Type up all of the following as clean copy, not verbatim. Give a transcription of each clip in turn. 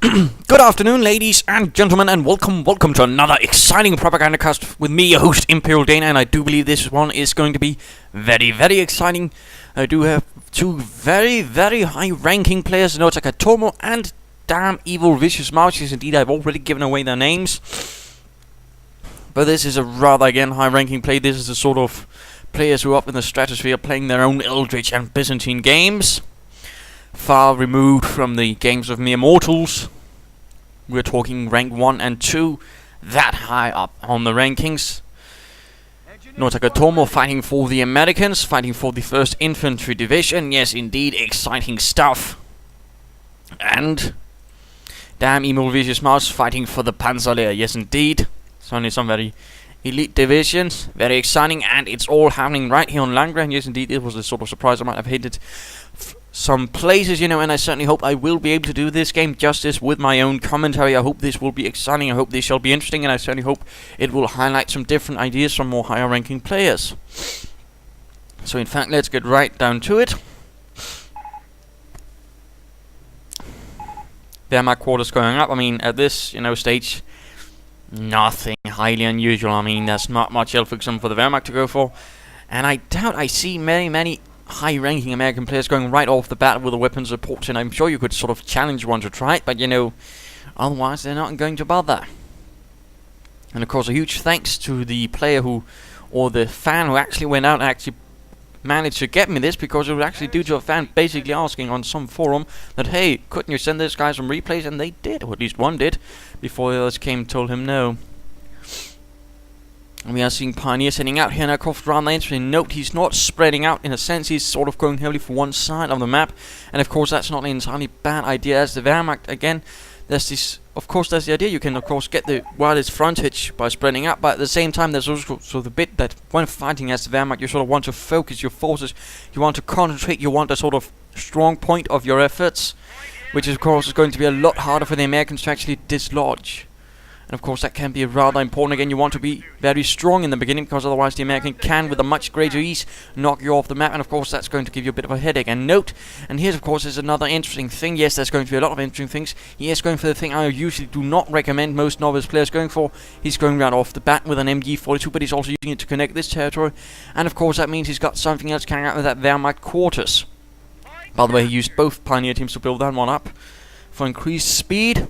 Good afternoon, ladies and gentlemen, and welcome to another exciting Propagandacast with me, your host, Imperial Dana, and I do believe this one is going to be very, very exciting. I do have two very, very high-ranking players, Notakotomo and DamnEvilViciousMouse. Yes, indeed, I've already given away their names. But this is a rather, again, high-ranking play. This is the sort of players who are up in the stratosphere playing their own Eldritch and Byzantine games. Far removed from the games of mere mortals. We're talking rank 1 and 2, that high up on the rankings. Notakotomo fighting for the Americans, fighting for the 1st Infantry Division. Yes, indeed, exciting stuff. And DamnEvilViciousMouse fighting for the Panzer Lehr. Yes, indeed. Certainly some very elite divisions, very exciting, and it's all happening right here on Langres. And yes, indeed, it was a sort of surprise. I might have hated some places, and I certainly hope I will be able to do this game justice with my own commentary. I hope this will be exciting, I hope this shall be interesting, and I certainly hope it will highlight some different ideas from more higher ranking players. So in fact, let's get right down to it. Wehrmacht quarters going up. I mean, at this, stage, nothing highly unusual. I mean, there's not much else, for example, for the Wehrmacht to go for. And I doubt I see many high-ranking American players going right off the bat with a weapons support, and I'm sure you could sort of challenge one to try it, but otherwise they're not going to bother. And of course, a huge thanks to the player or the fan who actually went out and actually managed to get me this, because it was actually due to a fan basically asking on some forum that, hey, couldn't you send this guy some replays? And they did, or at least one did, before the others came and told him no. And we are seeing Pioneers heading out here, and of course, rather interesting. Note, he's not spreading out in a sense, he's sort of going heavily for one side of the map, and of course that's not an entirely bad idea as the Wehrmacht. Again, there's the idea you can of course get the widest frontage by spreading out, but at the same time there's also the bit that when fighting as the Wehrmacht, you sort of want to focus your forces, you want to concentrate, you want a sort of strong point of your efforts, which of course is going to be a lot harder for the Americans to actually dislodge. And of course that can be rather important. Again, you want to be very strong in the beginning, because otherwise the American can with a much greater ease knock you off the map, and of course that's going to give you a bit of a headache. And note, and here's of course is another interesting thing. Yes, there's going to be a lot of interesting things. He is going for the thing I usually do not recommend most novice players going for. He's going right off the bat with an MG42, but he's also using it to connect this territory, and of course that means he's got something else carrying out with that Wehrmacht quarters. By the way, he used both Pioneer teams to build that one up for increased speed.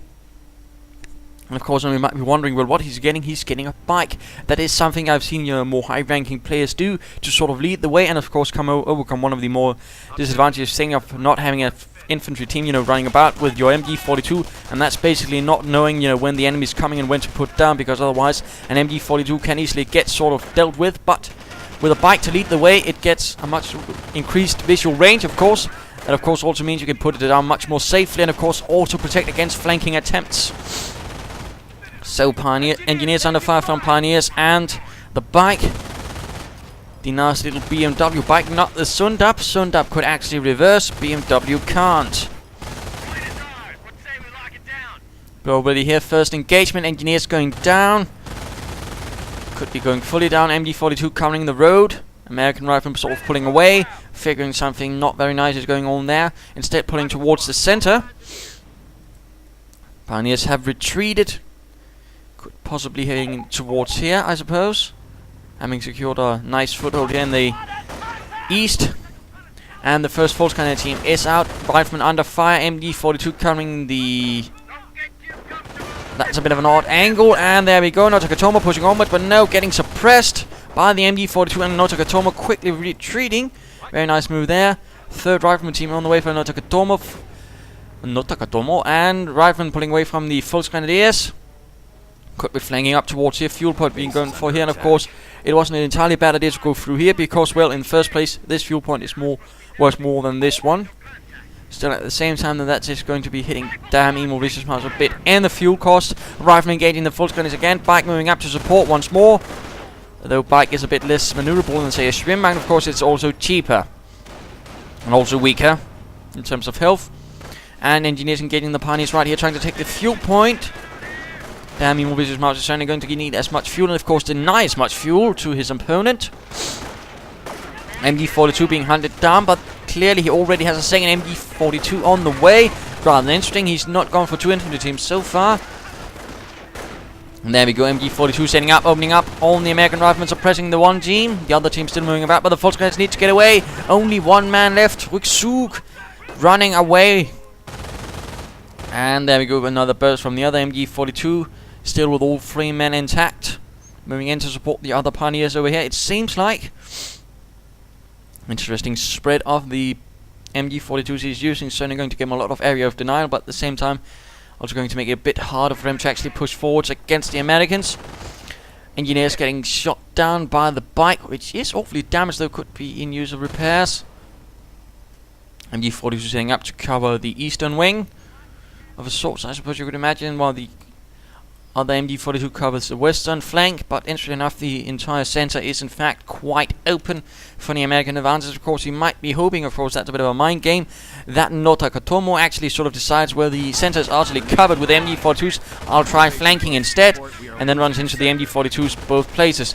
And of course, we might be wondering, well, what he's getting a bike. That is something I've seen more high-ranking players do, to sort of lead the way, and of course overcome one of the more disadvantages thing of not having an infantry team, running about with your MG42, and that's basically not knowing, when the enemy's coming and when to put down, because otherwise an MG42 can easily get sort of dealt with. But with a bike to lead the way, it gets a much increased visual range, of course. That of course also means you can put it down much more safely, and of course also protect against flanking attempts. So engineers under 5 from Pioneers, and the bike, the nice little BMW bike, not the Sundap. Sundap could actually reverse, BMW can't. But already here, first engagement, engineers going down. Could be going fully down, MG42 covering the road. American riflemen sort of pulling away, figuring something not very nice is going on there. Instead pulling towards the center. Pioneers have retreated. Possibly heading towards here, I suppose, having secured a nice foothold here in the east. And the 1st Volkskanner team is out. Riflemen under fire, MG42 covering the... That's a bit of an odd angle, and there we go. Notakotomo pushing onward, but no, getting suppressed by the MG42, and Notakotomo quickly retreating. Very nice move there. 3rd Rifleman team on the way for Notakotomo, and Riflemen pulling away from the Volkskanadiers. Could be flanking up towards here, fuel point being going for here, and of course it wasn't an entirely bad idea to go through here, because, well, in the first place this fuel point is worth more than this one. Still, at the same time, that's just going to be hitting DamnEvilViciousMouse a bit in the fuel cost. Rifle engaging the full gunners again, bike moving up to support once more, though bike is a bit less maneuverable than say a Schwimmwagen. Of course it's also cheaper and also weaker in terms of health. And engineers engaging the Pioneers right here, trying to take the fuel point. DamnEvilViciousMouse is certainly going to need as much fuel, and of course deny as much fuel to his opponent. MG42 being hunted down, but clearly he already has a second MG42 on the way. rather interesting. He's not gone for 2 infantry teams so far. And there we go, MG42 setting up, opening up. All the American riflemen are pressing the one team. The other team still moving about, but the Volksgrenadiers need to get away. Only one man left. Rücksug running away. And there we go, another burst from the other MG42. Still with all 3 men intact. Moving in to support the other pioneers over here. It seems like interesting spread of the MG42s he's using. Certainly going to give him a lot of area of denial, but at the same time also going to make it a bit harder for him to actually push forwards against the Americans. Engineers getting shot down by the bike, which is awfully damaged, though could be in use of repairs. MG42 setting up to cover the eastern wing of assaults, I suppose you could imagine, while the other MG42 covers the western flank. But interestingly enough, the entire center is in fact quite open for the American advances. Of course, he might be hoping, of course, that's a bit of a mind game, that Notakotomo actually sort of decides where the center is utterly covered with MG42s. I'll try flanking instead, and then runs into the MG42s both places.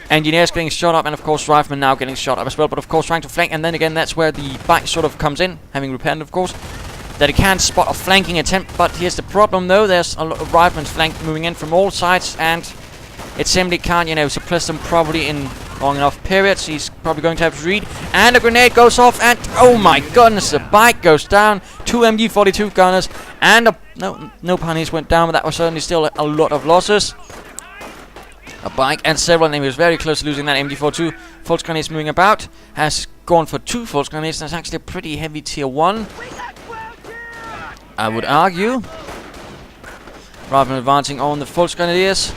Engineers getting shot up, and of course riflemen now getting shot up as well, but of course trying to flank. And then again, that's where the bike sort of comes in, having repaired, of course, that he can't spot a flanking attempt. But here's the problem, though: there's a lot of riflemen moving in from all sides, and it simply can't, you know, suppress them properly in long enough periods. He's probably going to have to read, and a grenade goes off, and oh my goodness, the bike goes down. 2 MG42 gunners, and no pioneers went down, but that was certainly still a lot of losses. A bike and several, and he was very close to losing that MG42. Volksgrenadiers moving about, has gone for 2 Volksgrenadiers. That's actually a pretty heavy tier 1, I would argue. Rather than advancing on the Volksgrenadiers,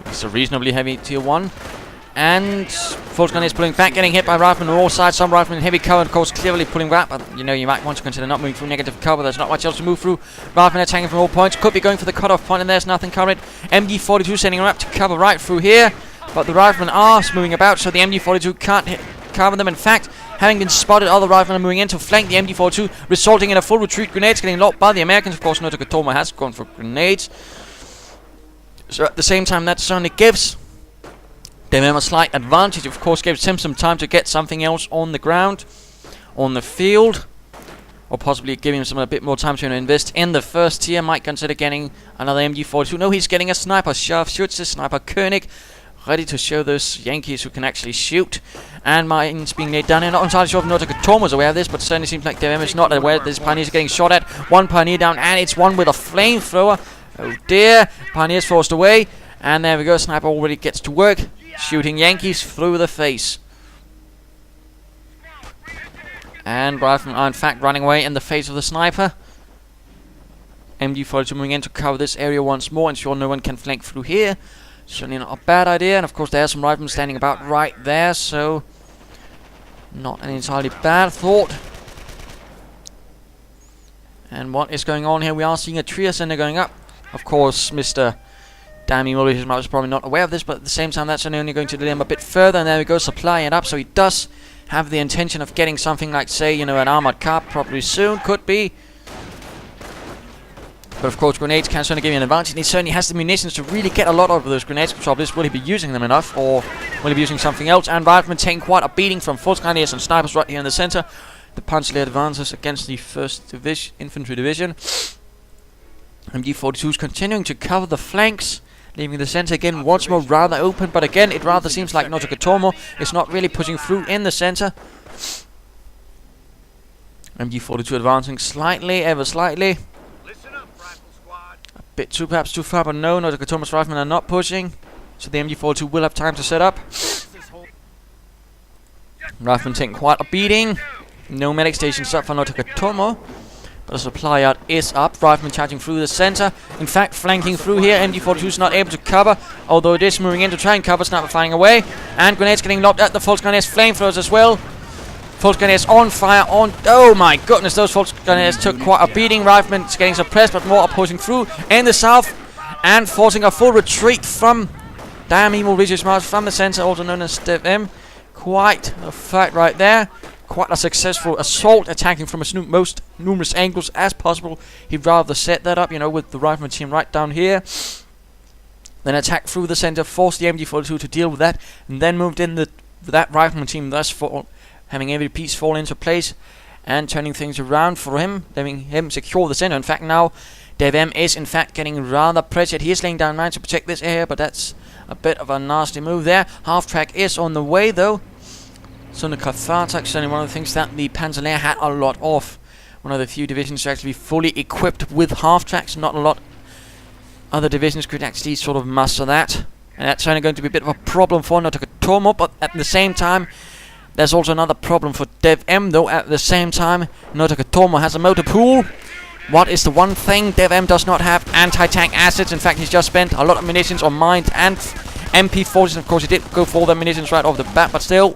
it's a reasonably heavy tier 1. And Volksgrenadiers pulling back, getting hit by riflemen on all sides. Some riflemen in heavy cover, of course, clearly pulling back. But you know, you might want to consider not moving through negative cover. There's not much else to move through. Riflemen attacking from all points. Could be going for the cutoff point, and there's nothing covered. MG42 sending them up to cover right through here. But the riflemen are moving about, so the MG42 can't cover them. In fact, having been spotted, other riflemen are moving in to flank the MG42, resulting in a full retreat. Grenades getting locked by the Americans. Of course, Notakotomo has gone for grenades. So at the same time, that certainly gives them a slight advantage. Of course, gives him some time to get something else on the ground, on the field, or possibly giving him a bit more time to invest in the first tier. Might consider getting another MG42. No, he's getting a sniper. Scharfschütze, sniper König, ready to show those Yankees who can actually shoot. And mines being laid down here. Not entirely sure if Notakotomo was aware of this, but certainly seems like DamnEvil is not aware that this pioneers are getting shot at. One pioneer down, and it's one with a flamethrower. Oh dear, pioneers forced away. And there we go, sniper already gets to work, shooting Yankees through the face. And riflemen are in fact running away in the face of the sniper. MG42 moving in to cover this area once more, ensure no one can flank through here. Certainly not a bad idea. And of course there are some riflemen standing about right there, so not an entirely bad thought. And what is going on here? We are seeing a trio center going up. Of course, Mr. DamnEvilViciousMouse is probably not aware of this, but at the same time, that's only going to delay him a bit further. And there we go, supplying it up. So he does have the intention of getting something like, say, you know, an armored car probably soon. Could be. But of course, grenades can certainly give you an advantage. And he certainly has the munitions to really get a lot out of those grenades. The trouble is, will he be using them enough, or will he be using something else? And riflemen taking quite a beating from Volksgrenadiers and snipers right here in the center. The Panzer Lehr advances against the 1st Infantry Division. MG42s continuing to cover the flanks, leaving the center again once more rather open. But again, it rather seems like Notakotomo is not really pushing through in the center. MG42 advancing slightly, ever slightly. A bit too, perhaps too far, but no, Notakotomo's riflemen are not pushing, so the MG42 will have time to set up. Riflemen taking quite a beating. No medic stations up for Notakotomo, but the supply yard is up. Riflemen charging through the center. In fact, flanking through here. MG42 is not able to cover, although it is moving in to try and cover. Sniper flying away, and grenades getting lobbed at the Volksgrenadiers. Flamethrowers as well. Volksgrenadiers on fire. Oh my goodness, those Volksgrenadiers took quite a beating. Riflemen getting suppressed, but more are pushing through in the south and forcing a full retreat from DamnEvilViciousMouse from the center, also known as DevM. Quite a fight right there. Quite a successful assault, attacking from as most numerous angles as possible. He'd rather set that up, you know, with the rifleman team right down here. Then attack through the center, force the MG42 to deal with that, and then moved in that rifleman team, thus having every piece fall into place. and turning things around for him, letting him secure the center. In fact, now DevM is in fact getting rather pressured. He is laying down mines to protect this area, but that's a bit of a nasty move there. Half-track is on the way though. So the Cathartic is certainly one of the things that the Panzer Lehr had a lot of. One of the few divisions to actually be fully equipped with half-tracks. Not a lot other divisions could actually sort of master that. And that's certainly going to be a bit of a problem for Notakotomo, but at the same time, there's also another problem for DevM though. At the same time, Notakotomo has a motor pool. What is the one thing DevM does not have? Anti-tank assets. In fact, he's just spent a lot of munitions on mines and MP40s. Of course, he did go for the munitions right off the bat, but still.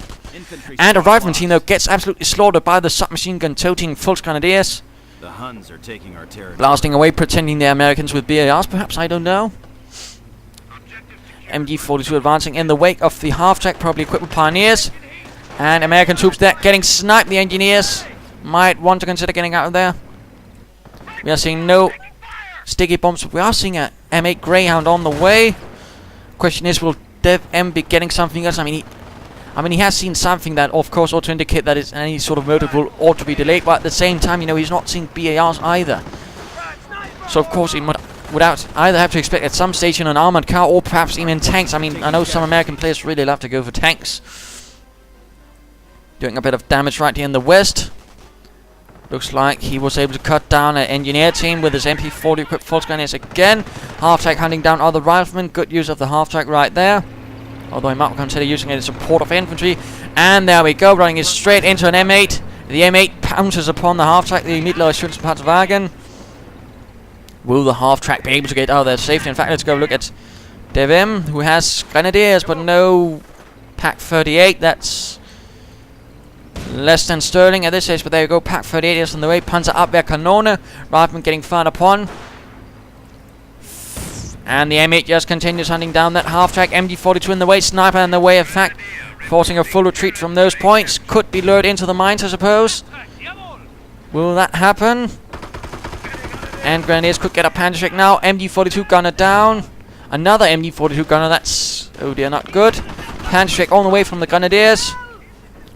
And a rifleman team, though, gets absolutely slaughtered by the submachine gun toting Volksgrenadiers. The Huns are taking our territory. Blasting away, pretending they're Americans with BARs, perhaps, I don't know. MG42 advancing in the wake of the half-track, probably equipped with pioneers. And American troops there getting sniped. The engineers might want to consider getting out of there. We are seeing no sticky bombs, but we are seeing a M8 Greyhound on the way. Question is, will DevM be getting something else? I mean, he has seen something that, of course, ought to indicate that it's any sort of motor pool ought to be delayed, but at the same time, you know, he's not seeing BARs either. So, of course, he would either have to expect at some station an armored car or perhaps even tanks. I mean, I know some American players really love to go for tanks. Doing a bit of damage right here in the west. Looks like he was able to cut down an engineer team with his MP40 equipped Volksgrenadiers again. Half-track hunting down other riflemen. Good use of the half-track right there. Although he might consider using it in support of infantry. And there we go, running it straight into an M8. The M8 pounces upon the half-track, the Midler Schützenpanzerwagen. Will the half-track be able to get out of there safely? In fact, let's go look at DevM, who has Grenadiers, but no Pak 38. That's less than sterling at this stage, but there you go. Pak 38 is on the way. Panzer Abwehrkanone. Rifleman getting fired upon. And the M8 just continues hunting down that half-track. MG42 in the way. Sniper in the way, in fact. Forcing a full retreat from those points. Could be lured into the mines, I suppose. Will that happen? And Grenadiers could get a Panzercheck now. MG42 gunner down. Another MG42 gunner. That's, oh dear, not good. Panzercheck on the way from the Grenadiers.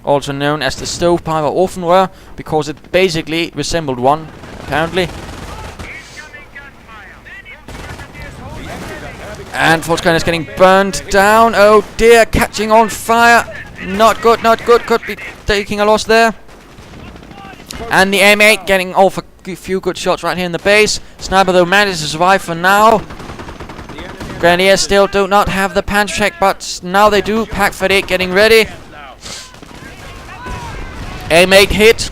Also known as the stovepipe or Offenrohr, because it basically resembled one, apparently. And Volksgrenadier is getting burned down. Oh dear, catching on fire. Not good, not good. Could be taking a loss there. And the M8 getting off a few good shots right here in the base. Sniper though manages to survive for now. Grenadiers still do not have the Panzercheck, but now they do. Pak 38 getting ready. M8 hit.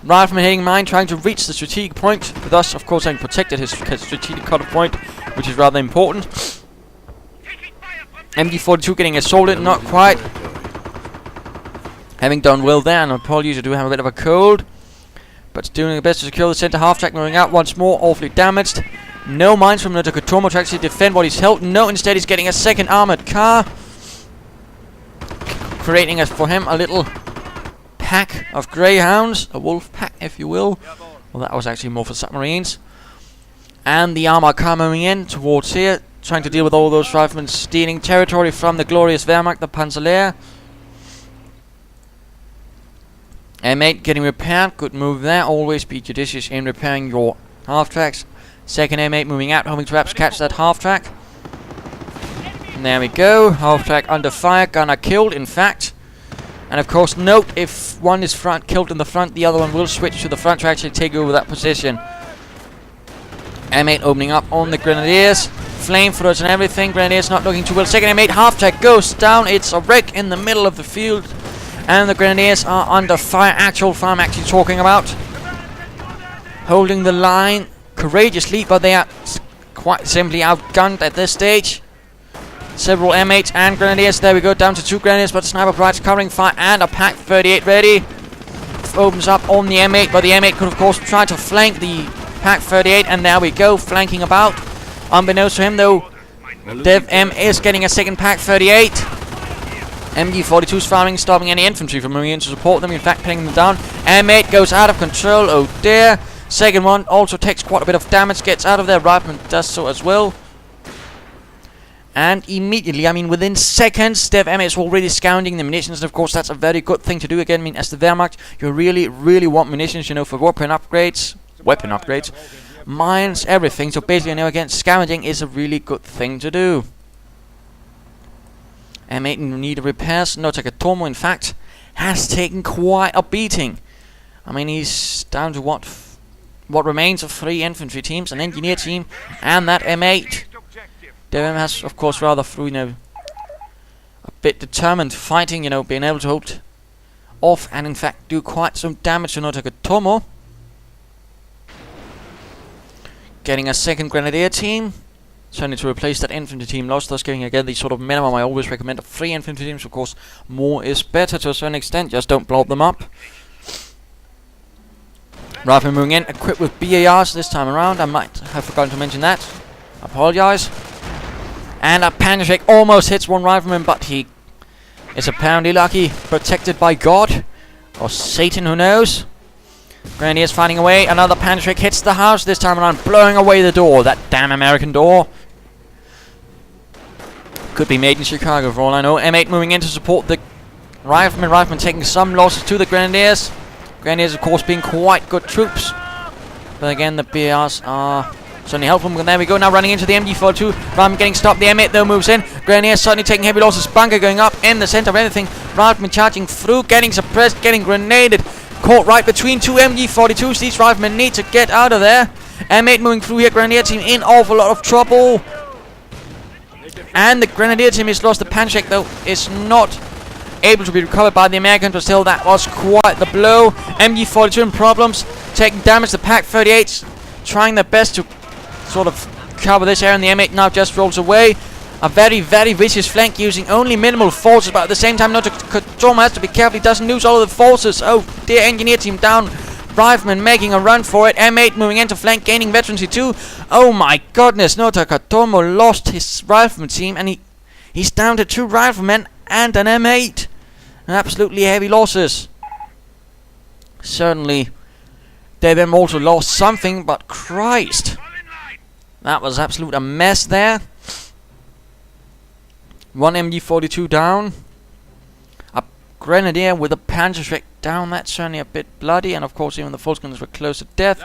Rifleman hitting mine, trying to reach the strategic point. Thus, of course, having protected his strategic cutoff point, which is rather important. MG42 getting assaulted, not quite. Having done well there, and apologies, I do have a bit of a cold. But doing the best to secure the center half-track, moving out once more, awfully damaged. No mines from Notakotomo to actually defend what he's held. No, instead he's getting a second armored car. Creating for him a little pack of greyhounds, a wolf pack if you will. Well, that was actually more for submarines. And the armor car moving in towards here, trying to deal with all those riflemen stealing territory from the glorious Wehrmacht, the Panzer Lehr. M8 getting repaired, good move there. Always be judicious in repairing your half-tracks. Second M8 moving out, hoping to perhaps catch that half-track. And there we go, half-track under fire, gunner killed in fact. And of course, note, if one is killed in the front, the other one will switch to the front to actually take over that position. M8 opening up on the Grenadiers. Flamethrowers and everything. Grenadiers not looking too well. Second M8 half-track goes down. It's a wreck in the middle of the field. And the Grenadiers are under fire. Actual fire I'm actually talking about. Holding the line courageously, but they are quite simply outgunned at this stage. Several M8s and Grenadiers. There we go, down to 2 Grenadiers, but Sniper Pride's covering fire and a Pak 38 ready. Opens up on the M8, but the M8 could of course try to flank the Pak 38, and there we go, flanking about. Unbeknownst to him though, DevM is getting a second Pak 38. MG42's firing, stopping any infantry from moving in to support them, in fact pinning them down. M8 goes out of control, oh dear. Second one also takes quite a bit of damage, gets out of there, Rifleman does so as well. And immediately, I mean within seconds, the M8 is already scouting the munitions, and of course that's a very good thing to do again. I mean, as the Wehrmacht, you really want munitions, you know, for weapon upgrades, mines, everything. So basically, you know, again, scavenging is a really good thing to do. M8 need repairs. Notakotomo, in fact, has taken quite a beating. I mean, he's down to what remains of 3 infantry teams, an engineer team, and that M8. Devon has, of course, rather through, you know, a bit determined fighting, you know, being able to hold off and in fact do quite some damage to Notakotomo. Getting a second grenadier team, certainly to replace that infantry team lost, thus giving again the sort of minimum I always recommend of 3 infantry teams. Of course, more is better to a certain extent, just don't blow them up. Rifleman moving in, equipped with BARs this time around. I might have forgotten to mention that. Apologise. And a Panzer almost hits one rifleman, but he is apparently lucky, protected by God or Satan, who knows. Grenadiers fighting away. Another Panzer hits the house this time around, blowing away the door. That damn American door. Could be made in Chicago for all I know. M8 moving in to support the riflemen. Riflemen taking some losses to the Grenadiers. Grenadiers, of course, being quite good troops. But again, the BRs are certainly helpful. There we go, now running into the MG42. Rifleman getting stopped. The M8 though moves in. Grenadiers suddenly taking heavy losses. Bunker going up in the center of everything. Rifleman charging through, getting suppressed, getting grenaded. Caught right between 2 MG42s. These riflemen need to get out of there. M8 moving through here. Grenadier team in awful lot of trouble. And the Grenadier team is lost. The Panzer though is not able to be recovered by the Americans, but still that was quite the blow. MG42 in problems, taking damage. The Pak-38s trying their best to sort of cover this area, and the M8 now just rolls away. A very vicious flank using only minimal forces, but at the same time Notakotomo has to be careful he doesn't lose all of the forces. Oh dear, engineer team down. Rifleman making a run for it. M8 moving into flank, gaining veterancy too. Oh my goodness, Notakotomo lost his rifleman team, and he's down to 2 riflemen and an M8. Absolutely heavy losses. Certainly they've also lost something, but Christ, that was absolute a mess there. 1 MG42 down. A Grenadier with a Panzer down. That's certainly a bit bloody, and of course even the Volksgunners were close to death,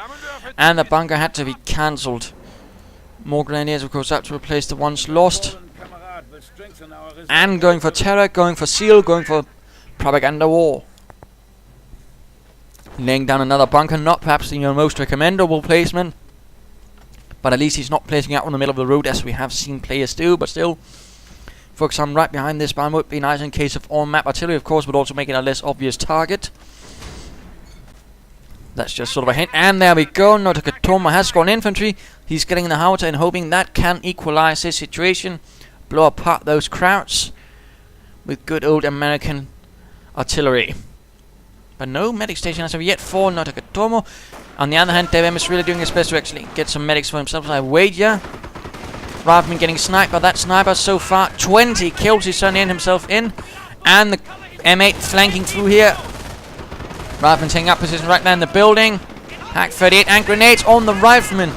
and the bunker had to be cancelled. More Grenadiers, of course, have to replace the ones lost. And going for terror, going for seal, going for propaganda war. Laying down another bunker, not perhaps the most recommendable placement, but at least he's not placing out in the middle of the road as we have seen players do, but still, for example, right behind this barn would be nice in case of on-map artillery, of course, but also making a less obvious target. That's just sort of a hint, and there we go. Notakotomo has gone infantry. He's getting the Howitzer and hoping that can equalize his situation, blow apart those crowds with good old American artillery. But no medic station as of yet for Notakotomo. On the other hand, DevM is really doing his best to actually get some medics for himself. I wager. Rifleman getting sniped by that sniper so far. 20 kills he's turning himself in. And the M8 flanking through here. Rifleman taking up position right there in the building. Pak-38 and grenades on the rifleman.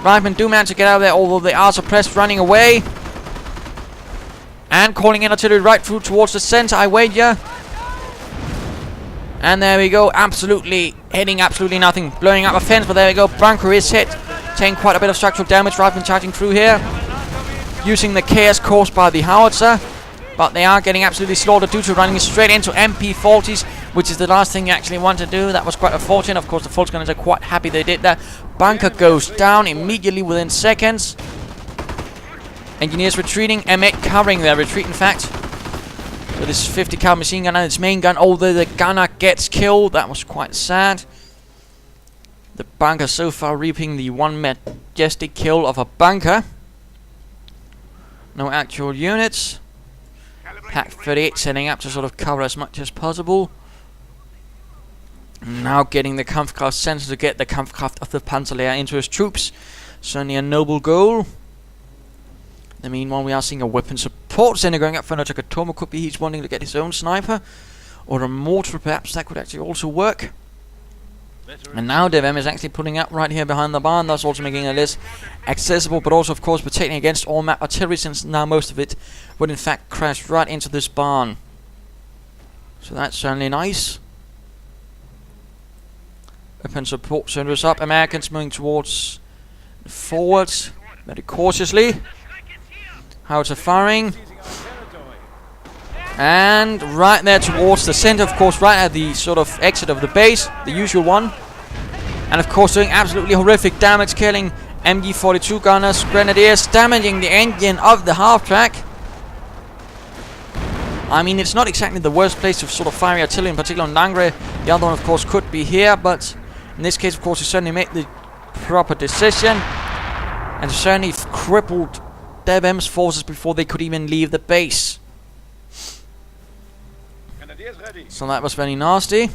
Riflemen do manage to get out of there, although they are suppressed, running away. And calling in artillery right through towards the center, I wager. And there we go, absolutely hitting absolutely nothing. Blowing up a fence, but there we go. Bunker is hit. Taking quite a bit of structural damage. Riflemen charging through here. Using the chaos caused by the Howitzer. But they are getting absolutely slaughtered due to running straight into MP40s, which is the last thing you actually want to do. That was quite unfortunate. Of course, the Volksgunners are quite happy they did that. Bunker goes down immediately within seconds. Engineers retreating. M8 covering their retreat, in fact. With his 50 cal machine gun and its main gun, although the gunner gets killed. That was quite sad. The bunker so far reaping the one majestic kill of a bunker. No actual units. Pak-38 setting up to sort of cover as much as possible. Now getting the Kampfkraft sensor to get the Kampfkraft of the Panzer Lehr into his troops. Certainly a noble goal. In the meanwhile, we are seeing a weapon support center going up for Notakotomo. Could be he's wanting to get his own sniper. Or a mortar, perhaps. That could actually also work. And now DevM is actually pulling up right here behind the barn, thus also making it less accessible, but also of course protecting against all map artillery, since now most of it would in fact crash right into this barn. So that's certainly nice. Weapon support centers up. Americans moving towards forwards very cautiously. Howitzer firing. And right there towards the center, of course, right at the sort of exit of the base, the usual one. And of course doing absolutely horrific damage, killing MG42 gunners, grenadiers, damaging the engine of the half-track. I mean, it's not exactly the worst place to sort of fire artillery, in particular on Langres. The other one, of course, could be here, but in this case, of course, he certainly made the proper decision. And certainly crippled DevM's forces before they could even leave the base. So that was very nasty.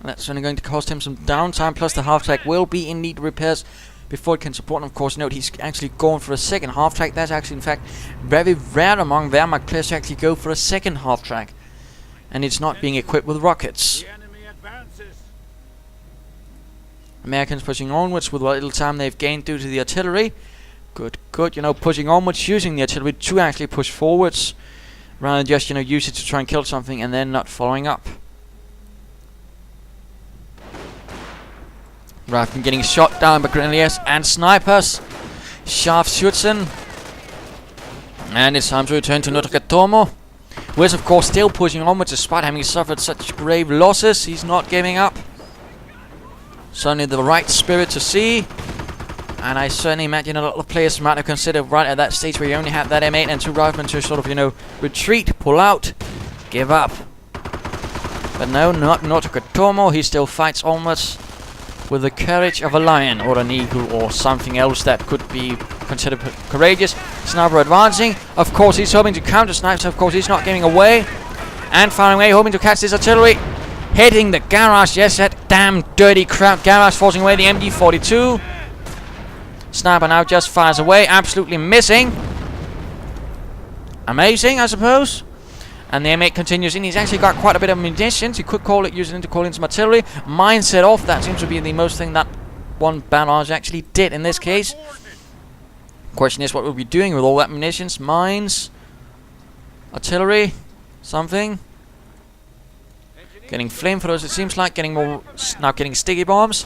That's only going to cost him some downtime, plus the half-track will be in need repairs before it can support. And of course, note he's actually going for a second half-track. That's actually, in fact, very rare among Wehrmacht players to actually go for a second half-track. And it's not being equipped with rockets. Americans pushing onwards with what little time they've gained due to the artillery. Good, good, you know, pushing onwards, using the artillery to actually push forwards, rather than just, you know, use it to try and kill something and then not following up. Rather than getting shot down by grenadiers and snipers. Scharfschützen. And it's time to return to Notakotomo, who is of course still pushing onwards despite having suffered such grave losses. He's not giving up. Certainly the right spirit to see. And I certainly imagine a lot of players might have considered right at that stage where you only have that M8 and 2 riflemen to sort of, you know, retreat, pull out, give up. But no, not Notakotomo. He still fights onwards with the courage of a lion or an eagle or something else that could be considered courageous. Sniper advancing. Of course, he's hoping to counter snipe, so of course he's not giving away. And firing away, hoping to catch this artillery. Hitting the garage. Yes, that damn dirty crap garage, forcing away the MG42. Sniper now just fires away, absolutely missing. Amazing, I suppose. And the M8 continues in. He's actually got quite a bit of munitions. He could call it, using it to call in some artillery. Mine set off. That seems to be the most thing that one barrage actually did in this case. Question is, what we'll be doing with all that munitions? Mines, artillery, something. Getting flamethrowers, it seems like. Getting more, now getting sticky bombs.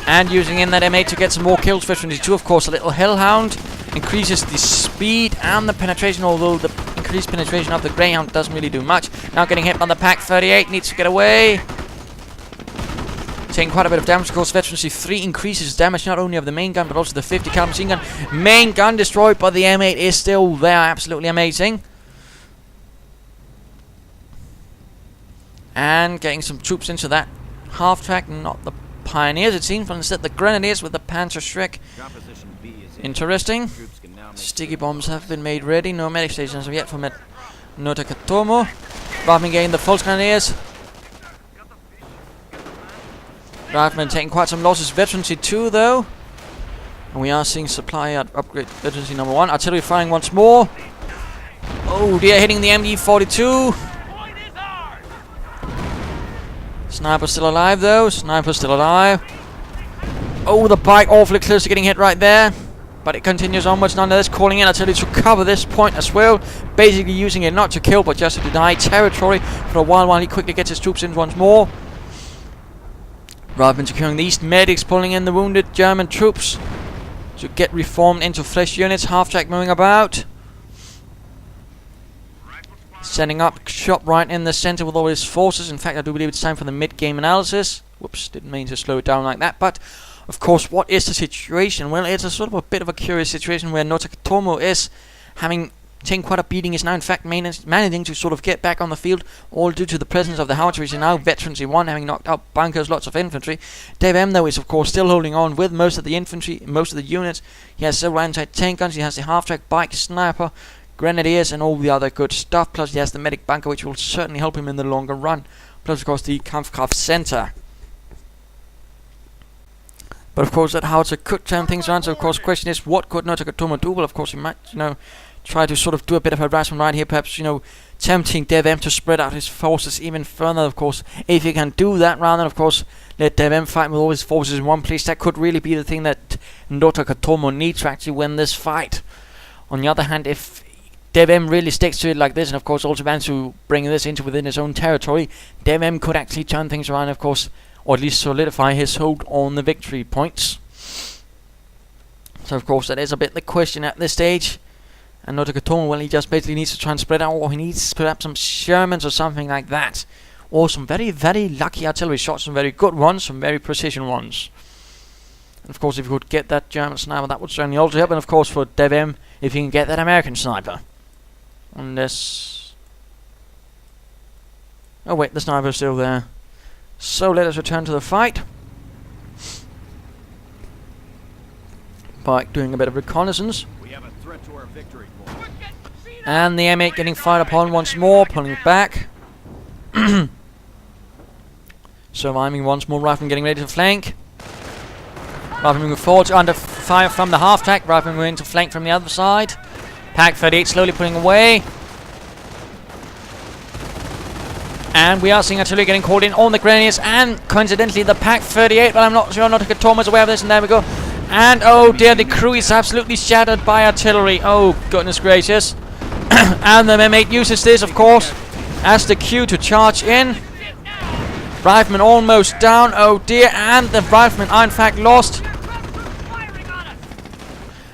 And using in that M8 to get some more kills. 22, of course, a little hellhound. Increases the speed and the penetration, although the increased penetration of the Greyhound doesn't really do much. Now getting hit by the Pack 38, needs to get away. Taking quite a bit of damage. Of course, Veterancy 3 increases damage not only of the main gun, but also the 50 cal machine gun. Main gun destroyed, but the M8 is still there. Absolutely amazing. And getting some troops into that half-track, not the Pioneers, it seems, but instead the Grenadiers with the Panzer Shrek. Interesting. Sticky bombs have been made ready. No medic stations yet from Notakotomo. Riflemen getting the False Grenadiers. Riflemen taking quite some losses. Veterancy 2 though. And we are seeing supply upgrade Veterancy number 1. Artillery firing once more. Oh dear, hitting the MG42. Sniper still alive though. Sniper still alive. Oh, the bike awfully close to getting hit right there. But it continues onwards nonetheless, calling in artillery to cover this point as well. Basically using it not to kill, but just to deny territory for a while he quickly gets his troops in once more. Rather than securing the east, medics pulling in the wounded German troops to get reformed into fresh units. Half-track moving about. Sending up shot right in the center with all his forces. In fact, I do believe it's time for the mid-game analysis. Whoops, didn't mean to slow it down like that. But, of course, what is the situation? Well, it's a sort of a bit of a curious situation where Notakotomo is having taken quite a beating, is now in fact managing to sort of get back on the field, all due to the presence of the Howitzer, which is now Veterancy 1, having knocked out bunkers, lots of infantry. DevM, though, is of course still holding on with most of the infantry, most of the units. He has several anti-tank guns, he has the half-track bike, sniper, Grenadiers and all the other good stuff, plus he has the medic bunker, which will certainly help him in the longer run, plus of course the Kampfkraft center. But of course that Howitzer could turn things around, so of course the question is, what could Notakotomo do? Well, of course he might, you know, try to sort of do a bit of harassment right here, perhaps, you know, tempting DevM to spread out his forces even further, of course. If he can do that, rather than, of course, let DevM fight with all his forces in one place, that could really be the thing that Notakotomo needs to actually win this fight. On the other hand, if DevM really sticks to it like this, and of course also wants to bring this into within his own territory, DevM could actually turn things around, of course, or at least solidify his hold on the victory points. So of course that is a bit the question at this stage. And Notakotomo, well, he just basically needs to try and spread out, or he needs perhaps some Shermans or something like that. Or some very, very lucky artillery shots, some very good ones, some very precision ones. And of course, if you could get that German sniper, that would certainly also help. And of course, for DevM, if he can get that American sniper. Unless... oh wait, the sniper's still there. So let us return to the fight by doing a bit of reconnaissance. We have a threat to our victory point. And the M8 getting fired upon once more, pulling back. Surviving once more, Rifleman getting ready to flank. Rifleman moving forward under fire from the half-track. Rifleman moving to flank from the other side. Pack 38 slowly pulling away. And we are seeing artillery getting called in on the Grenadiers, and coincidentally the Pack 38, but I'm not sure Notakotomo is aware of this, and there we go. And oh dear, the crew is absolutely shattered by artillery. Oh goodness gracious. And the M8 uses this, of course, as the cue to charge in. Rifleman almost down, oh dear, and the Riflemen are in fact lost.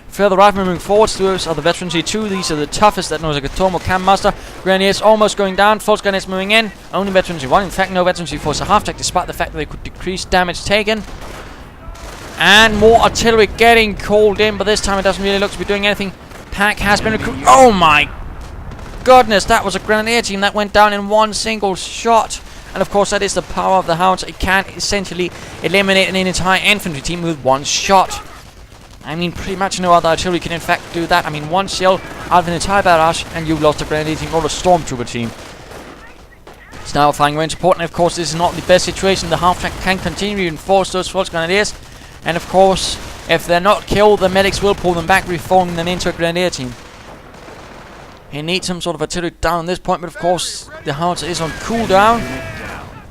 Further Riflemen moving forwards. Those are the Veteran C2. These are the toughest that Notakotomo can muster. Grenadiers almost going down. False Grenadiers moving in. Only Veteran C1. In fact, no Veteran C4 is a half-track, despite the fact that they could decrease damage taken. And more artillery getting called in, but this time it doesn't really look to be doing anything. Pack has been recruited. Oh my goodness, that was a Grenadier team that went down in one single shot. And of course, that is the power of the Howitzer. It can essentially eliminate an entire infantry team with one shot. I mean, pretty much no other artillery can in fact do that. I mean, one shell out of an entire barrage and you've lost a Grenadier team or a Stormtrooper team. It's now finding range support, and of course this is not the best situation. The half-track can continue to reinforce those false Grenadiers. And of course, if they're not killed, the medics will pull them back, reforming them into a Grenadier team. He needs some sort of artillery down at this point, but of course the Howitzer is on cooldown.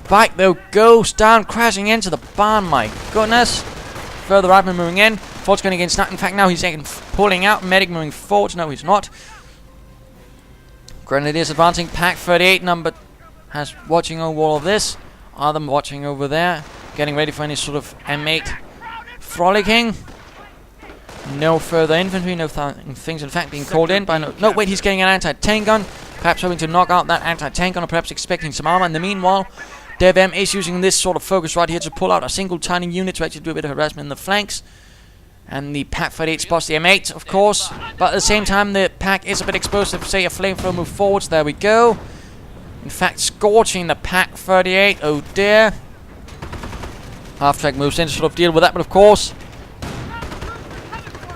Back though goes down, crashing into the barn, my goodness. Further Rifleman moving in. Fort's going to get snapped. In fact, now he's pulling out. Medic moving forward. No, he's not. Grenadiers advancing. Pack 38 number has watching over all of this. Are them watching over there, getting ready for any sort of M8 frolicking. No further infantry. No things in fact being called in by no. Wait, he's getting an anti-tank gun. Perhaps hoping to knock out that anti-tank gun, or perhaps expecting some armor. In the meanwhile, DevM is using this sort of focus right here to pull out a single tiny unit to actually do a bit of harassment in the flanks. And the Pack 38 spots the M8, of course. But at the same time, the Pack is a bit exposed to, say, a flamethrower move forwards. There we go. In fact, scorching the Pack 38. Oh dear. Half-track moves in to sort of deal with that, but of course.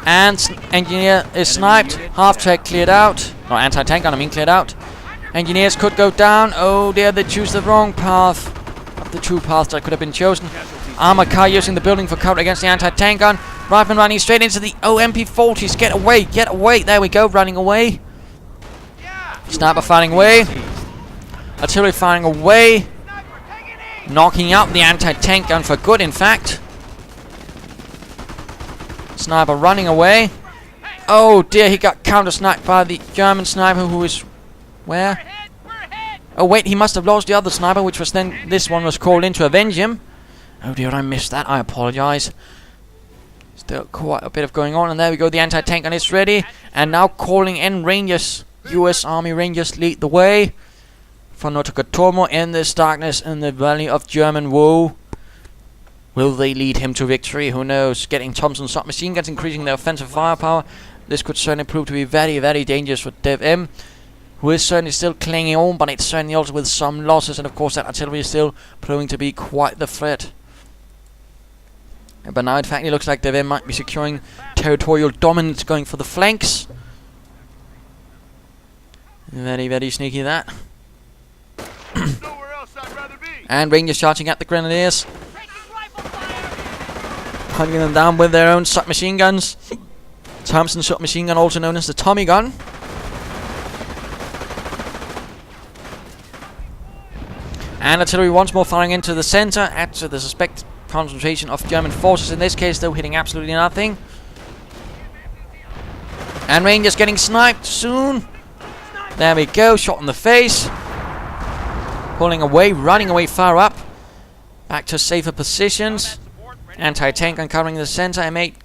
And Engineer is sniped. Half-track cleared out. No, anti-tank gun, I mean cleared out. Engineers could go down. Oh dear, they choose the wrong path. Of the true path that could have been chosen. Armored car using the building for cover against the anti-tank gun. Rifleman running straight into the MP40s. Get away, get away. There we go, running away. Sniper firing away. Artillery firing away. Knocking out the anti-tank gun for good, in fact. Sniper running away. Oh dear, he got counter-sniped by the German sniper who is... where? Oh wait, he must have lost the other sniper, which was then... this one was called in to avenge him. Oh dear, I missed that. I apologize. Still quite a bit of going on, and there we go. The anti-tank gun is ready, and now calling in Rangers. U.S. Army Rangers lead the way for Notakotomo in this darkness in the valley of German woe. Will they lead him to victory? Who knows? Getting Thompson submachine guns, increasing their offensive firepower. This could certainly prove to be very, very dangerous for DevM, who is certainly still clinging on, but it's certainly also with some losses, and of course that artillery is still proving to be quite the threat. But now, in fact, it looks like DevM might be securing territorial dominance, going for the flanks. Very, very sneaky, that. And Rangers charging at the Grenadiers. Hunting them down with their own submachine guns. Thompson submachine gun, also known as the Tommy gun. And artillery once more firing into the center, add to the suspected concentration of German forces. In this case, though, hitting absolutely nothing. And Rangers getting sniped soon. There we go, shot in the face. Pulling away, running away far up. Back to safer positions. Anti-tank uncovering the center. M8.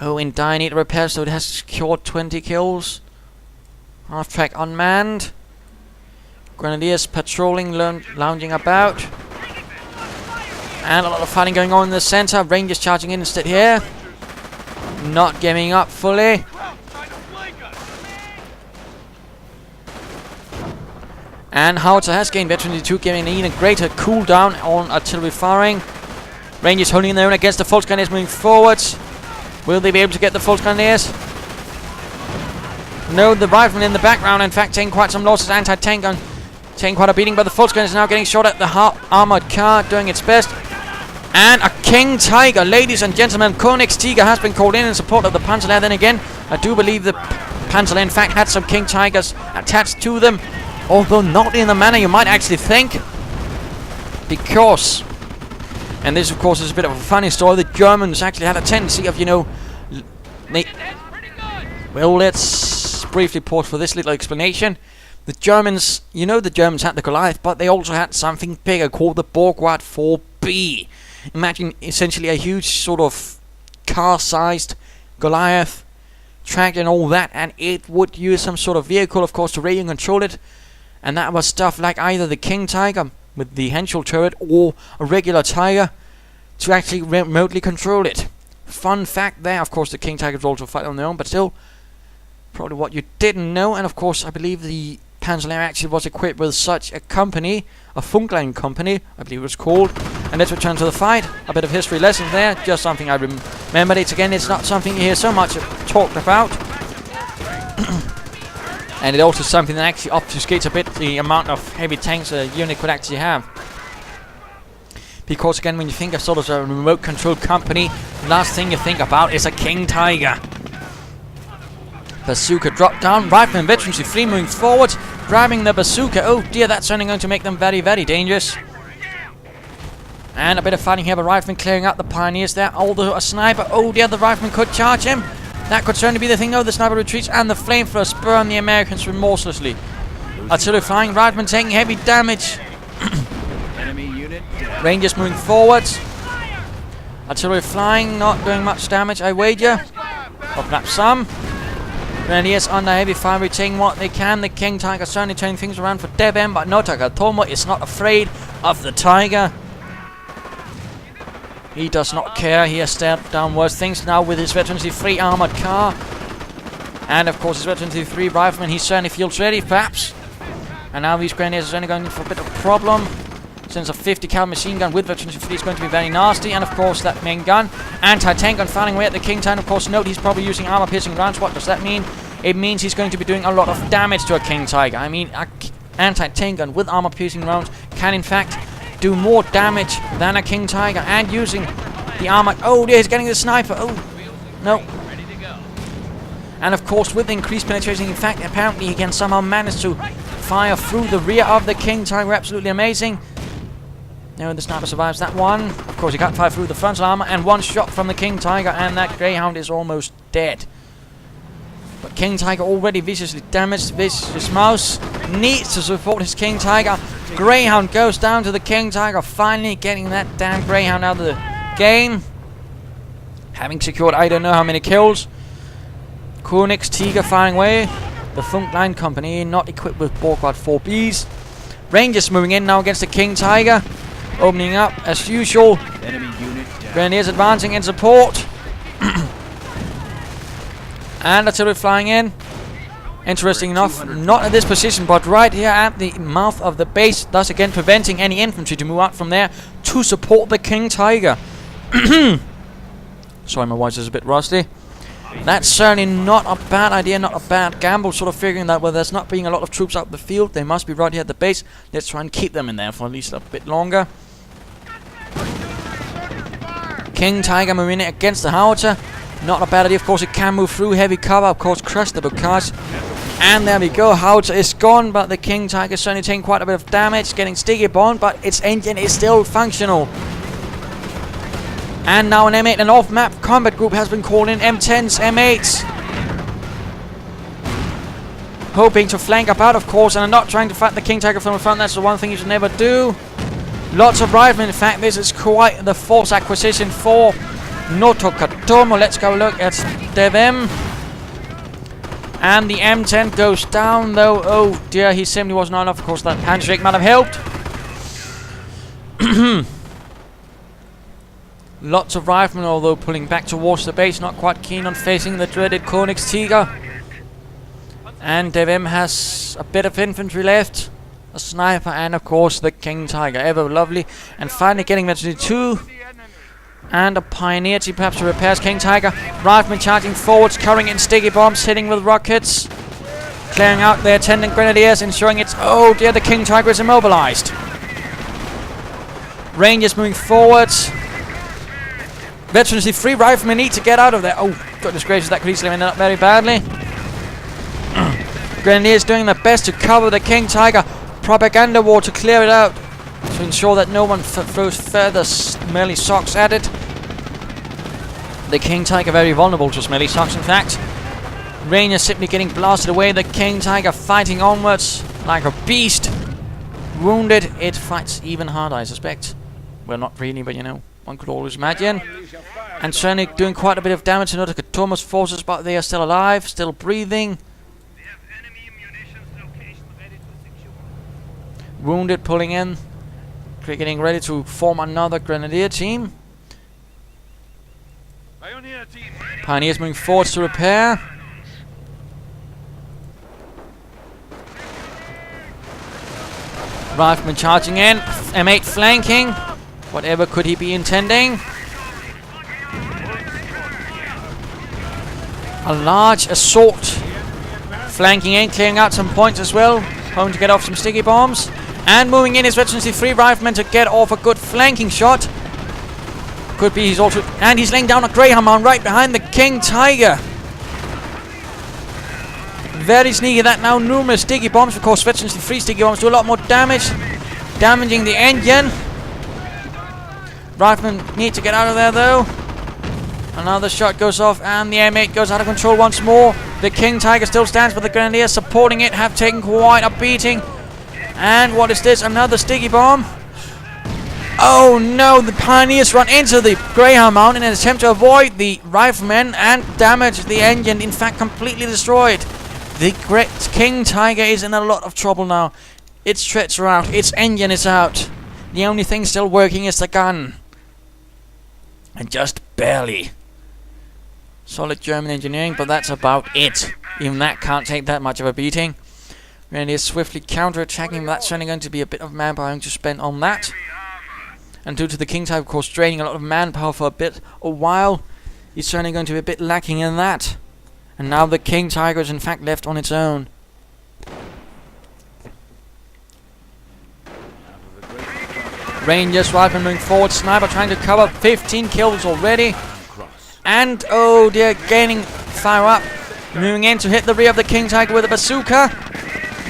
Oh, in dire need of repair, so it has secured 20 kills. Half-track unmanned. Grenadiers patrolling, lounging about. And a lot of fighting going on in the center. Rangers charging in instead here. Not giving up fully. And Howitzer has gained veteran 2, giving an even greater cooldown on artillery firing. Rangers holding their own against the Volksgrenadiers moving forwards. Will they be able to get the Volksgrenadiers? No, the riflemen in the background, in fact, taking quite some losses. Anti-tank gun taking quite a beating, but the Volksgrenadiers now getting shot at. The armored car doing its best. And a King Tiger, ladies and gentlemen. Königstiger has been called in support of the Panzer Lehr. Then again, I do believe the Panzer Lehr, in fact, had some King Tigers attached to them. Although not in the manner you might actually think. Because, and this of course is a bit of a funny story, the Germans actually had a tendency of, well, let's briefly pause for this little explanation. The Germans, the Germans had the Goliath, but they also had something bigger called the Borgward 4B. Imagine essentially a huge sort of car-sized Goliath, tracked and all that, and it would use some sort of vehicle, of course, to radio control it. And that was stuff like either the King Tiger with the Henschel turret or a regular Tiger to actually remotely control it. Fun fact there, of course, the King Tigers also fight on their own, but still, probably what you didn't know. And of course, I believe the Panzer Lehr actually was equipped with such a company, a Funkline company, I believe it was called. And let's return to the fight. A bit of history lesson there, just something I remembered. It's not something you hear so much talked about. And it also something that actually obfuscates a bit the amount of heavy tanks a unit could actually have. Because again, when you think of sort of a remote control company, the last thing you think about is a King Tiger. Bazooka drop down, rifleman veterans 3 moving forward, grabbing the bazooka. Oh dear, that's only going to make them very, very dangerous. And a bit of fighting here, but rifleman clearing out the pioneers there. Although a sniper, oh dear, the rifleman could charge him. That could certainly be the thing. No, the sniper retreats and the flamethrowers burn the Americans remorselessly. Artillery flying, rifleman taking heavy damage. Enemy unit dead. Rangers moving forwards. Artillery flying, not doing much damage, I wager. Or perhaps some. Grenadiers under heavy fire, retaining what they can. The King Tiger certainly turning things around for Devon, but Notakotomo is not afraid of the Tiger. He does not care. He has stared down worse things now with his Veteran 3 armored car. And of course his Veteran 3 rifleman, he certainly feels ready, perhaps. And now these Grenadiers are only going in for a bit of a problem. Since a 50 cal machine gun with Veteran 3 is going to be very nasty. And of course that main gun. Anti-tank gun firing away at the King Tiger. Of course, note he's probably using armor-piercing rounds. What does that mean? It means he's going to be doing a lot of damage to a King Tiger. I mean, an anti-tank gun with armor-piercing rounds can in fact do more damage than a King Tiger, and using the armor. Oh dear, he's getting the sniper. Oh no. And of course with increased penetration, in fact apparently he can somehow manage to fire through the rear of the King Tiger. Absolutely amazing. No, the sniper survives that one. Of course he can't fire through the frontal armor, and one shot from the King Tiger and that Greyhound is almost dead. But King Tiger already viciously damaged. ViciousMouse needs to support his King Tiger. Greyhound goes down to the King Tiger, finally getting that damn Greyhound out of the game. Having secured I don't know how many kills. Königstiger firing away. The Funkline company not equipped with Borgward 4Bs. Rangers moving in now against the King Tiger. Opening up as usual. Enemy unit down. Grenadiers advancing in support. And artillery flying in. Interesting enough, not at this position, but right here at the mouth of the base, thus again preventing any infantry to move out from there to support the King Tiger. Sorry, my voice is a bit rusty. That's certainly not a bad idea, not a bad gamble, sort of figuring that, well, there's not being a lot of troops out in the field, they must be right here at the base. Let's try and keep them in there for at least a bit longer. King Tiger moving against the Howitzer. Not a bad idea, of course. It can move through heavy cover, of course, crush the barrage. And there we go, Howitzer is gone, but the King Tiger is certainly taking quite a bit of damage, getting sticky bombed, but its engine is still functional. And now an M8 and off-map combat group has been called in, M10s, M8s. Hoping to flank up out, of course, and not trying to fight the King Tiger from the front. That's the one thing you should never do. Lots of riflemen. In fact, this is quite the force acquisition for Notakotomo. Let's go look at DevM. And the M10 goes down, though. Oh dear, he simply was not enough. Of course, that handshake might have helped. Lots of riflemen, although pulling back towards the base, not quite keen on facing the dreaded Königstiger. And DevM has a bit of infantry left, a sniper, and of course the King Tiger, ever lovely. And finally getting Veteran 2 and a pioneer team perhaps to repair King Tiger. Riflemen charging forwards, covering in sticky bombs, hitting with rockets, clearing out their attendant grenadiers, ensuring it's, oh dear, the King Tiger is immobilized. Rangers moving forwards. Veterans, the 3 riflemen need to get out of there. Oh goodness gracious, that could easily end up very badly. Grenadiers doing their best to cover the King Tiger. Propaganda war to clear it out, to ensure that no one throws further smelly socks at it. The King Tiger very vulnerable to smelly socks, in fact. Rangers simply getting blasted away. The King Tiger fighting onwards like a beast. Wounded, it fights even harder, I suspect. Well, not really, but you know, one could always imagine. And certainly doing quite a bit of damage to Notakotomo's forces, but they are still alive, still breathing. Wounded pulling in, getting ready to form another grenadier team. Pioneers moving forwards to repair. Riflemen charging in, M8 flanking. Whatever could he be intending? A large assault flanking in, clearing out some points as well, hoping to get off some sticky bombs. And moving in is Veteran 3 riflemen to get off a good flanking shot. Could be he's also... And he's laying down a Greyhound Mound right behind the King Tiger. Very sneaky that now. Numerous sticky bombs. Of course, Veteran 3 sticky bombs do a lot more damage. Damaging the engine. Riflemen need to get out of there though. Another shot goes off and the M8 goes out of control once more. The King Tiger still stands, but the Grenadiers supporting it have taken quite a beating. And what is this? Another sticky bomb. Oh no, the Pioneers run into the Greyhound Mound in an attempt to avoid the riflemen and damage the engine, in fact completely destroyed. The great King Tiger is in a lot of trouble now. Its treads are out, its engine is out. The only thing still working is the gun. And just barely. Solid German engineering, but that's about it. Even that can't take that much of a beating. Grenadiers swiftly counter-attacking, but that's certainly going to be a bit of manpower to spend on that. And due to the King Tiger, of course, draining a lot of manpower for a while, he's certainly going to be a bit lacking in that. And now the King Tiger is in fact left on its own. Rangers, riflemen moving forward, sniper trying to cover, 15 kills already. And, oh dear, gaining fire up. Moving in to hit the rear of the King Tiger with a bazooka.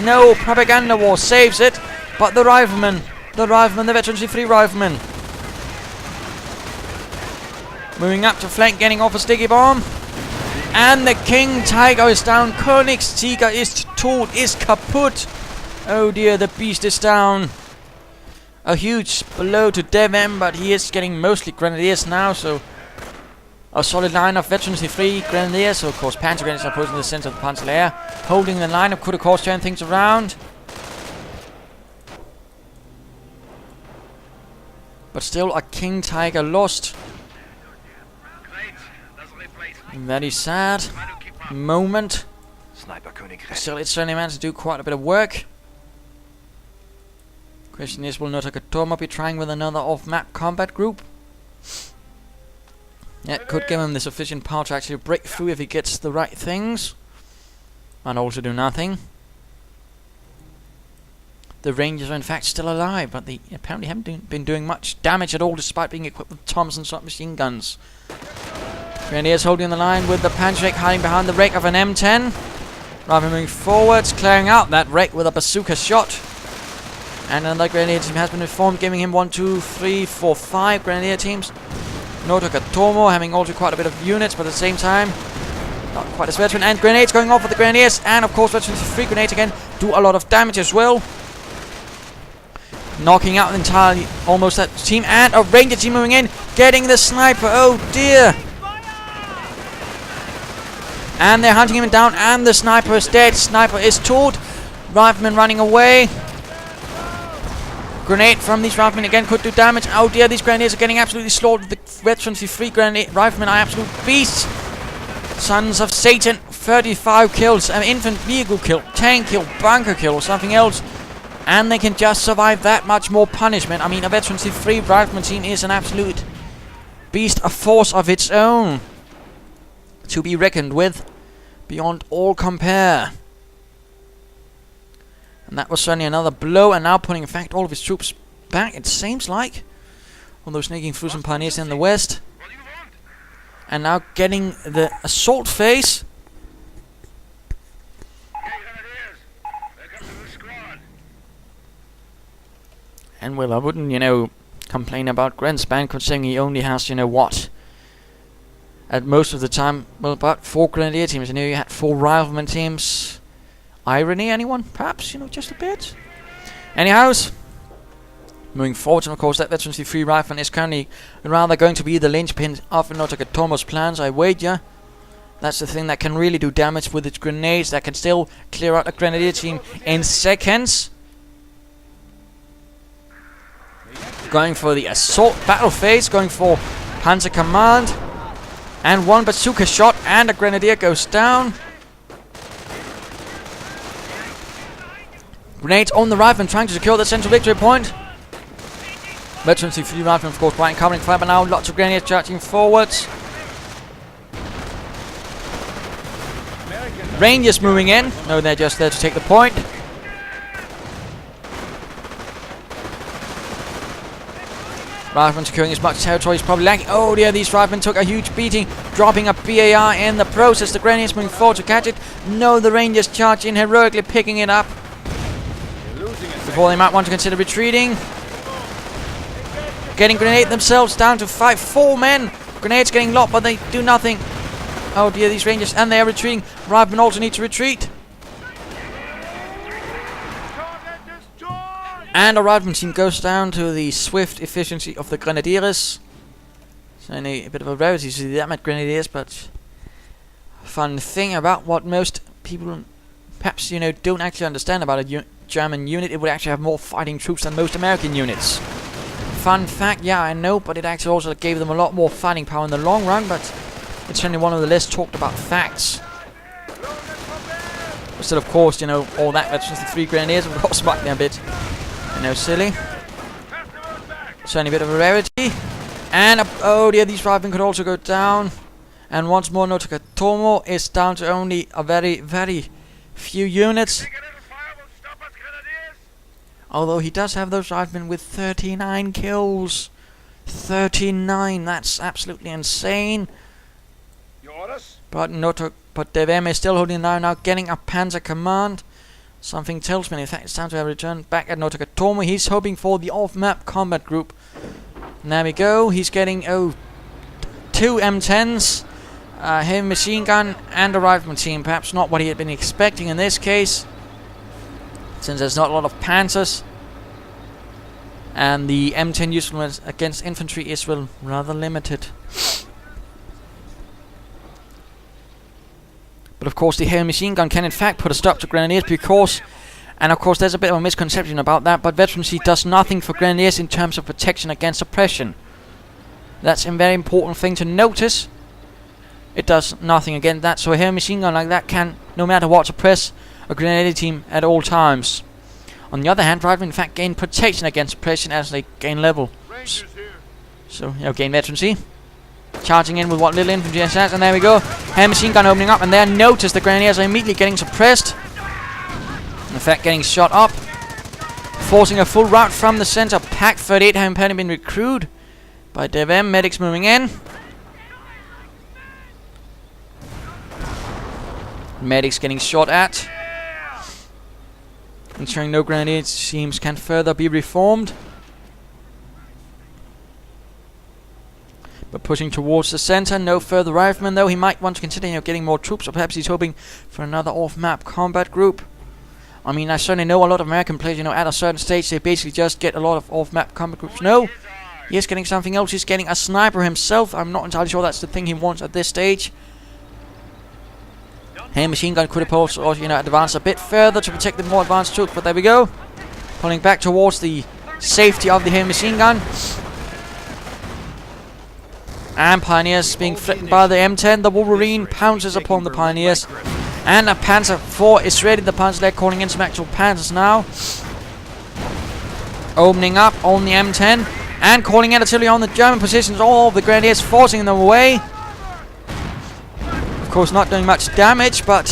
No, Propaganda war saves it, but the riflemen, the Veteran 3 riflemen. Moving up to flank, getting off a sticky bomb. And the King Tiger is down. Königstiger ist tot, is kaput. Oh dear, the beast is down. A huge blow to DevM, but he is getting mostly Grenadiers now, so a solid line of Veteran 3 Grenadiers. So of course Panzer Grenadiers are posed in the center of the Panzer Lehr, holding the line up, could of course turn things around. But still a King Tiger lost. Very sad moment. Still, it's certainly managed to do quite a bit of work. Question is, will Notakotomo be trying with another off-map combat group? That could give him the sufficient power to actually break through if he gets the right things. And also do nothing. The Rangers are in fact still alive, but they apparently haven't been doing much damage at all, despite being equipped with Thompson submachine guns. Grenadiers holding the line with the Panzer hiding behind the wreck of an M10. Rifleman moving forwards, clearing out that wreck with a bazooka shot. And another Grenadier team has been informed, giving him 1, 2, 3, 4, 5 Grenadier teams. Notakotomo having also quite a bit of units, but at the same time, not quite as veteran. And grenades going off for the Grenadiers. And of course, veterans 3 grenades again do a lot of damage as well. Knocking out entirely almost that team. And a Ranger team moving in, getting the sniper. Oh dear. And they're hunting him down, and the sniper is dead. Sniper is told. Rifleman running away. Grenade from these riflemen again could do damage. Oh dear, these Grenadiers are getting absolutely slaughtered. The veterans 3 riflemen are absolute beasts. Sons of Satan, 35 kills, an infant vehicle kill, tank kill, bunker kill, or something else. And they can just survive that much more punishment. I mean, a veteran 3 rifleman team is an absolute beast, a force of its own, to be reckoned with beyond all compare. And that was certainly another blow, and now putting in fact all of his troops back, it seems like. Although sneaking through some pioneers in the west. And now getting the assault phase. And well, I wouldn't, complain about Grenspan, considering he only has, what? At most of the time, well, about 4 Grenadier teams. You had 4 Rifleman teams. Irony, anyone? Perhaps, just a bit. Anyhows, moving forward, and of course that veteran 3 Rifleman is currently rather going to be the linchpin of Notakotomo's plans, I wager. That's the thing that can really do damage with its grenades, that can still clear out a Grenadier team in seconds. Going for the assault battle phase, going for Panzer Command. And 1 bazooka shot, and a Grenadier goes down. Grenades on the rifleman, trying to secure the central victory point. Veteran 3 riflemen, of course, quite covering fire, but now lots of Grenadiers charging forwards. Rangers moving in. No, they're just there to take the point. Rifleman securing as much territory as probably lacking. Oh dear, these riflemen took a huge beating, dropping a BAR in the process. The Grenadiers moving forward to catch it. No, the Rangers charge in, heroically picking it up before they might want to consider retreating. Getting grenade themselves down to 4 men. Grenades getting locked, but they do nothing. Oh dear, these Rangers, and they are retreating. Riflemen also need to retreat. And a Rifleman team goes down to the swift efficiency of the Grenadiers. It's only a bit of a rarity to see that many Grenadiers, but fun thing about what most people perhaps don't actually understand about a German unit, it would actually have more fighting troops than most American units. Fun fact, yeah, I know, but it actually also gave them a lot more fighting power in the long run, but it's only one of the less talked about facts. Still, of course, all that veterans, the 3 Grenadiers would also smite me a bit. Silly. Certainly a bit of a rarity. And, oh dear, these riflemen could also go down. And once more, Notakotomo is down to only a very, very few units. Although he does have those riflemen with 39 kills. 39, that's absolutely insane. But DamnEvilViciousMouse is still holding now getting a Panzer Command. Something tells me, in fact, it's time to have a return back at Notakotomo. He's hoping for the off-map combat group. And there we go. He's getting, 2 M10s, a heavy machine gun, and a rifleman team. Perhaps not what he had been expecting in this case, since there's not a lot of Panzers. And the M10 usefulness against infantry is, well, rather limited. But of course the heavy machine gun can in fact put a stop to Grenadiers because, and of course there's a bit of a misconception about that, but veterancy does nothing for Grenadiers in terms of protection against oppression. That's a very important thing to notice. It does nothing against that, so a heavy machine gun like that can, no matter what, suppress a Grenadier team at all times. On the other hand, riflemen in fact gain protection against oppression as they gain level. So, gain veterancy. Charging in with what little infantry has, and there we go. Heavy machine gun opening up, and there notice the Grenadiers are immediately getting suppressed. In fact, getting shot up. Forcing a full rout from the center. Pack 38 having been recruited by DevM. Medics moving in. Medics getting shot at. Ensuring no grenade seams can further be reformed. But pushing towards the center, no further riflemen though. He might want to consider getting more troops, or perhaps he's hoping for another off-map combat group. I mean, I certainly know a lot of American players, at a certain stage they basically just get a lot of off-map combat groups. No, he is getting something else. He's getting a sniper himself. I'm not entirely sure that's the thing he wants at this stage. Hey, machine gun could have also, advanced a bit further to protect the more advanced troops, but there we go. Pulling back towards the safety of the heavy machine gun. And Pioneers being threatened by the M10. The Wolverine pounces upon the Pioneers. And a Panzer IV is ready. The Panzer Lehr calling in some actual Panzers now. Opening up on the M10. And calling in artillery on the German positions. All of the Grenadiers forcing them away. Of course, not doing much damage, but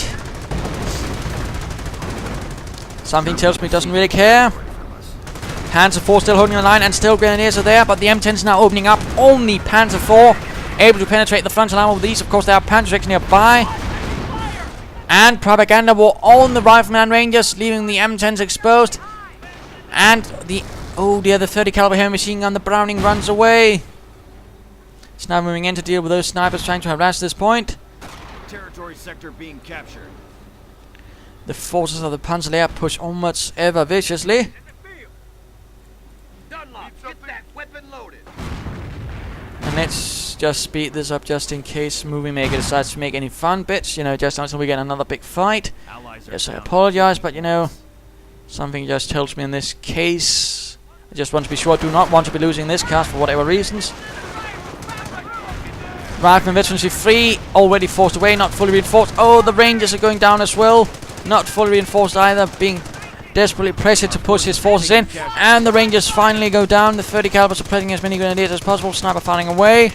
something tells me it doesn't really care. Panzer IV still holding the line, and still Grenadiers are there, but the M10's now opening up. Only Panzer IV able to penetrate the frontal armor with these. Of course, there are Panzers nearby. And Propaganda war on the Rifleman Rangers, leaving the M10s exposed. And the 30 caliber heavy machine gun, the Browning, runs away. It's now moving in to deal with those snipers trying to harass this point. Territory sector being captured. The forces of the Panzer Lehr push onwards ever viciously. Get that weapon loaded. And let's just speed this up just in case Movie Maker decides to make any fun bits, just until we get another big fight. Yes, I apologize, but something just tells me in this case, I just want to be sure I do not want to be losing this cast for whatever reasons. Rifleman Veterancy 3 already forced away, not fully reinforced. Oh, the Rangers are going down as well. Not fully reinforced either, being desperately pressured to push his forces in. And the Rangers finally go down. The 30 caliber suppressing as many Grenadiers as possible. Sniper firing away.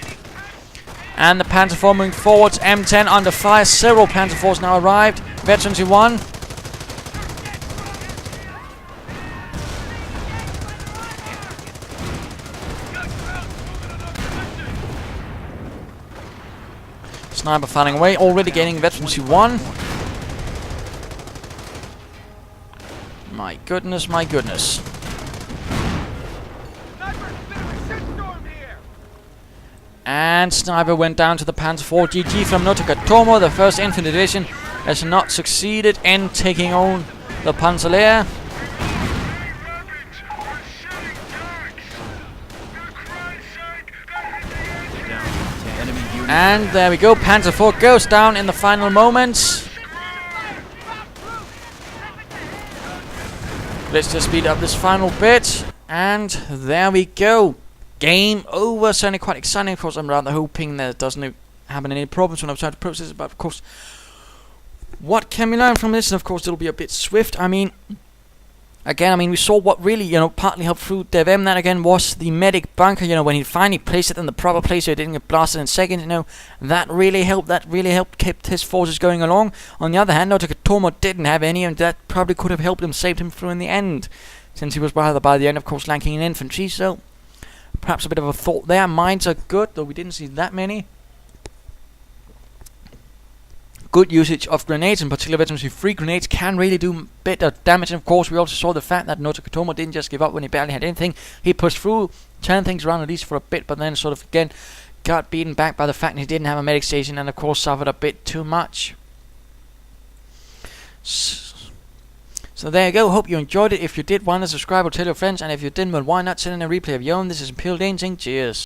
And the Panzer IV moving forwards. M10 under fire. Several Panzer IVs now arrived. Veterancy 1. Sniper firing away. Already gaining Veterancy 1. My goodness, my goodness. And Sniper went down to the Panzer IV. GG from Notakotomo. The 1st Infantry Division has not succeeded in taking on the Panzer Lehr. And there we go. Panzer IV goes down in the final moments. Let's just speed up this final bit. And there we go. Game over. Certainly quite exciting. Of course, I'm rather hoping there doesn't happen any problems when I'm trying to process it. But of course, what can we learn from this? And of course, it'll be a bit swift. I mean, we saw what really, partly helped through DevM. That again was the medic bunker. When he finally placed it in the proper place so it didn't get blasted in seconds. That really helped. That really helped keep his forces going along. On the other hand, Notakotomo didn't have any, and that probably could have helped him, saved him through in the end, since he was rather by the end, of course, lacking in infantry. So perhaps a bit of a thought there. Mines are good, though we didn't see that many. Good usage of grenades, in particular Veterancy 3 grenades, can really do better damage. And of course, we also saw the fact that Notakotomo didn't just give up when he barely had anything. He pushed through, turned things around at least for a bit, but then sort of again got beaten back by the fact that he didn't have a medic station, and of course suffered a bit too much. So there you go. Hope you enjoyed it. If you did, why not subscribe or tell your friends, and if you didn't, well, why not send in a replay of your own? This is Imperial Dancing. Cheers.